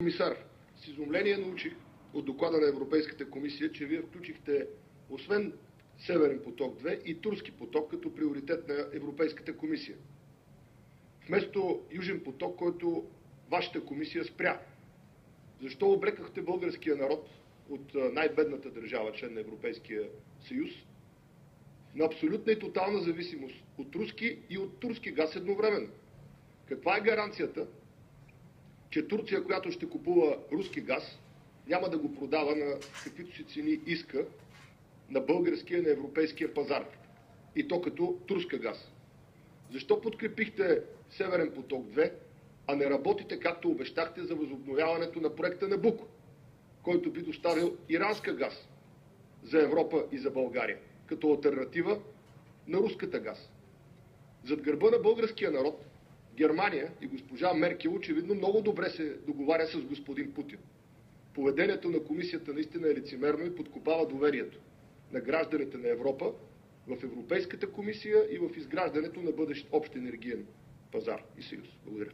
Комисар, с изумление научих от доклада на Европейската комисия, че вие включихте освен Северен поток 2 и Турски поток като приоритет на Европейската комисия. Вместо Южен поток, който вашата комисия спря. Защо обрекахте българския народ от най-бедната държава, член на Европейския съюз, на абсолютна и тотална зависимост от руски и от турски газ едновременно? Каква е гаранцията, че Турция, която ще купува руски газ, няма да го продава на каквито си цени иска на българския, на европейския пазар? И то като турска газ. Защо подкрепихте Северен поток 2, а не работите както обещахте за възобновяването на проекта Набуко, който би доставил иранска газ за Европа и за България, като алтернатива на руската газ? Зад гърба на българския народ Германия и госпожа Меркел очевидно много добре се договаря с господин Путин. Поведението на комисията наистина е лицемерно и подкопава доверието на гражданите на Европа в Европейската комисия и в изграждането на бъдещ общ енергиен пазар и съюз. Благодаря.